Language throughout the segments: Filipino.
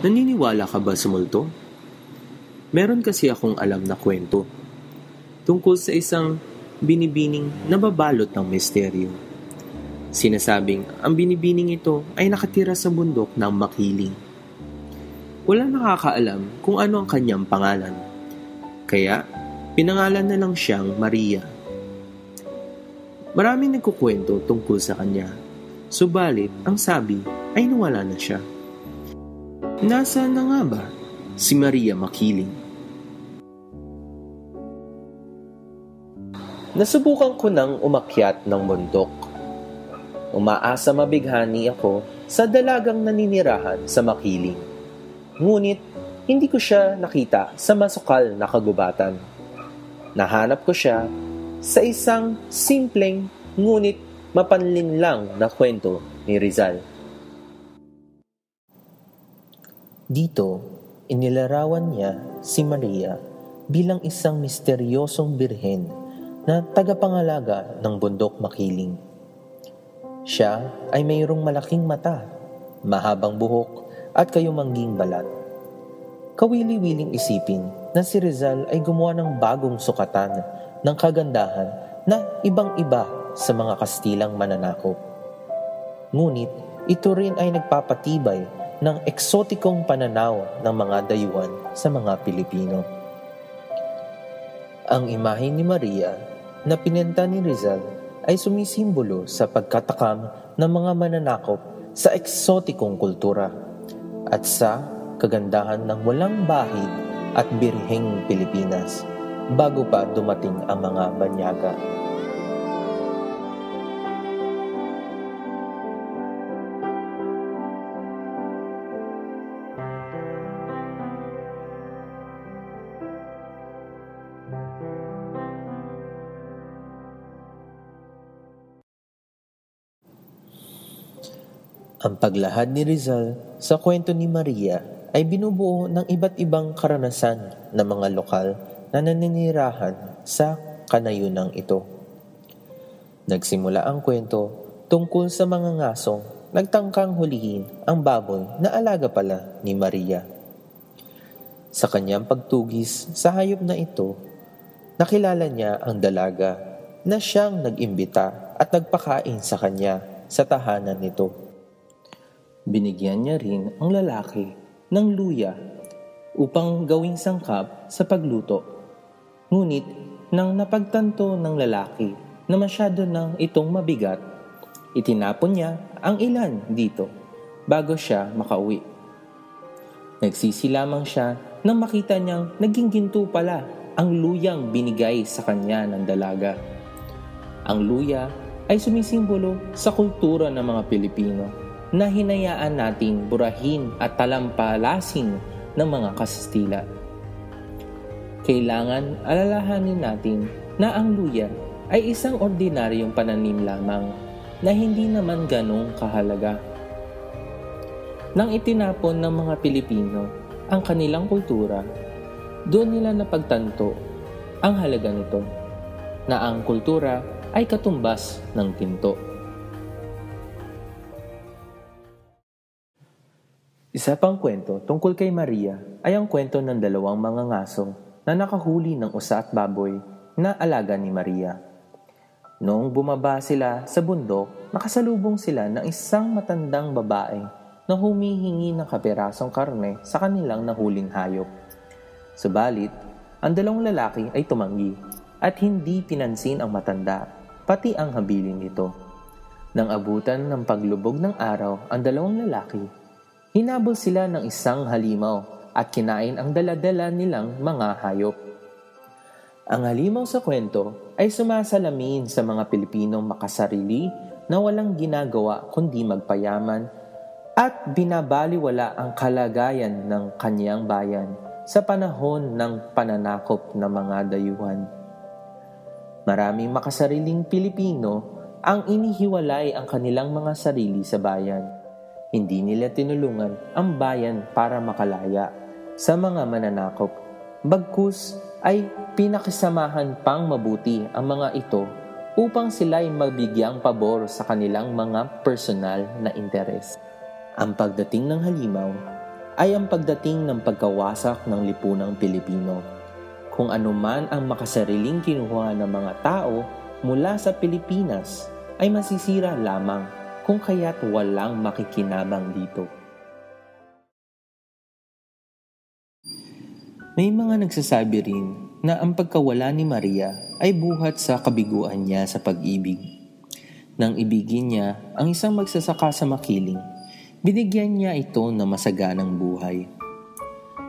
Naniniwala ka ba sa multo? Meron kasi akong alam na kwento tungkol sa isang binibining nababalot ng misteryo. Sinasabing ang binibining ito ay nakatira sa bundok ng Makiling. Walang nakakaalam kung ano ang kanyang pangalan. Kaya, pinangalan na lang siyang Maria. Maraming nagkukwento tungkol sa kanya. Subalit, ang sabi ay nawala na siya. Nasaan na nga ba si Maria Makiling? Nasubukan ko nang umakyat ng bundok. Umaasa mabighani ako sa dalagang naninirahan sa Makiling. Ngunit, hindi ko siya nakita sa masukal na kagubatan. Nahanap ko siya sa isang simpleng ngunit mapanlinlang na kwento ni Rizal. Dito, inilarawan niya si Maria bilang isang misteryosong birhen na tagapangalaga ng bundok Makiling. Siya ay mayroong malaking mata, mahabang buhok at kayumangging balat. Kawili-wiling isipin na si Rizal ay gumawa ng bagong sukatan ng kagandahan na ibang-iba sa mga Kastilang mananakop. Ngunit ito rin ay nagpapatibay ng eksotikong pananaw ng mga dayuhan sa mga Pilipino. Ang imahe ni Maria na pinenta ni Rizal ay sumisimbolo sa pagkatakam ng mga mananakop sa eksotikong kultura at sa kagandahan ng walang bahid at birheng Pilipinas bago pa dumating ang mga banyaga. Ang paglahad ni Rizal sa kwento ni Maria ay binubuo ng iba't ibang karanasan ng mga lokal na naninirahan sa kanayunang ito. Nagsimula ang kwento tungkol sa mga ngasong nagtangkang hulihin ang baboy na alaga pala ni Maria. Sa kanyang pagtugis sa hayop na ito, nakilala niya ang dalaga na siyang nag-imbita at nagpakain sa kanya sa tahanan nito. Binigyan niya rin ang lalaki ng luya upang gawing sangkap sa pagluto. Ngunit nang napagtanto ng lalaki na masyado nang itong mabigat, itinapon niya ang ilan dito bago siya makauwi. Nagsisi lamang siya nang makita niyang naging ginto pala ang luyang binigay sa kanya ng dalaga. Ang luya ay sumisimbolo sa kultura ng mga Pilipino na hinayaan nating burahin at talampalasin ng mga Kastila. Kailangan alalahanin natin na ang luya ay isang ordinaryong pananim lamang na hindi naman ganong kahalaga. Nang itinapon ng mga Pilipino ang kanilang kultura, doon nila napagtanto ang halaga nito, na ang kultura ay katumbas ng ginto. Isa pang kwento tungkol kay Maria ay ang kwento ng dalawang mga ngasong na nakahuli ng usa at baboy na alaga ni Maria. Noong bumaba sila sa bundok, nakasalubong sila ng isang matandang babae na humihingi ng kapirasong karne sa kanilang nahuling hayop. Subalit, ang dalawang lalaki ay tumanggi at hindi pinansin ang matanda, pati ang habilin nito. Nang abutan ng paglubog ng araw ang dalawang lalaki, hinabol sila ng isang halimaw at kinain ang dala-dala nilang mga hayop. Ang halimaw sa kwento ay sumasalamin sa mga Pilipinong makasarili na walang ginagawa kundi magpayaman at binabaliwala ang kalagayan ng kanyang bayan sa panahon ng pananakop ng mga dayuhan. Maraming makasariling Pilipino ang inihiwalay ang kanilang mga sarili sa bayan. Hindi nila tinulungan ang bayan para makalaya sa mga mananakop. Bagkus ay pinakisamahan pang mabuti ang mga ito upang sila'y mabigyang pabor sa kanilang mga personal na interes. Ang pagdating ng halimaw ay ang pagdating ng pagkawasak ng lipunang Pilipino. Kung anuman ang makasariling kinuha ng mga tao mula sa Pilipinas ay masisira lamang kung kaya't walang makikinabang dito. May mga nagsasabi rin na ang pagkawala ni Maria ay buhat sa kabiguan niya sa pag-ibig. Nang ibigin niya ang isang magsasaka sa makiling, binigyan niya ito ng masaganang buhay.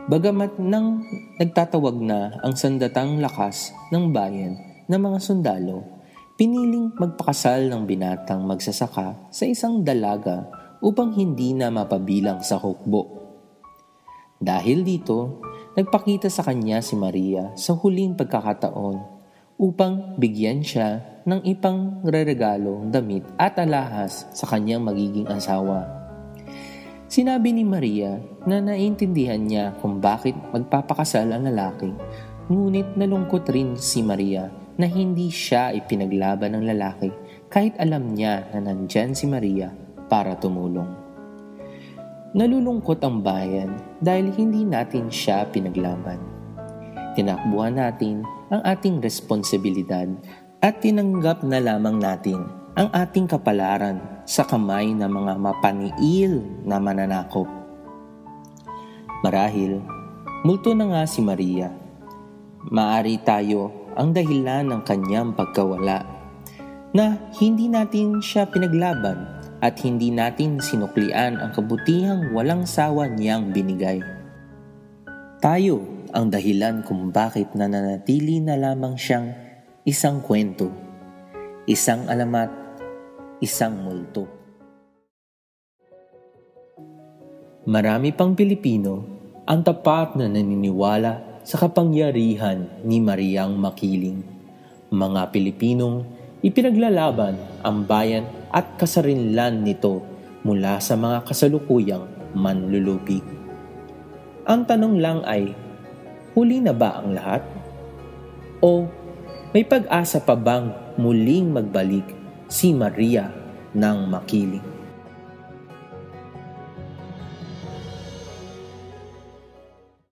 Bagamat nang nagtatawag na ang sandatang lakas ng bayan ng mga sundalo, piniling magpakasal ng binatang magsasaka sa isang dalaga upang hindi na mapabilang sa hukbo. Dahil dito, nagpakita sa kanya si Maria sa huling pagkakataon upang bigyan siya ng ipang reregalo, damit at alahas sa kanyang magiging asawa. Sinabi ni Maria na naiintindihan niya kung bakit magpapakasal ang lalaki, ngunit nalungkot rin si Maria na hindi siya ipinaglaban ng lalaki kahit alam niya na nandyan si Maria para tumulong. Nalulungkot ang bayan dahil hindi natin siya pinaglaban. Tinakbuhan natin ang ating responsibilidad at tinanggap na lamang natin ang ating kapalaran sa kamay ng mga mapaniil na mananakop. Marahil, multo na nga si Maria. Maari tayo ang dahilan ng kanyang pagkawala, na hindi natin siya pinaglaban at hindi natin sinuklian ang kabutihang walang sawa niyang binigay. Tayo ang dahilan kung bakit nananatili na lamang siyang isang kwento, isang alamat, isang multo. Marami pang Pilipino ang tapat na naniniwala sa kapangyarihan ni Mariang Makiling. Mga Pilipinong ipinaglalaban ang bayan at kasarinlan nito mula sa mga kasalukuyang manlulupig. Ang tanong lang ay, huli na ba ang lahat? O may pag-asa pa bang muling magbalik si Maria ng Makiling?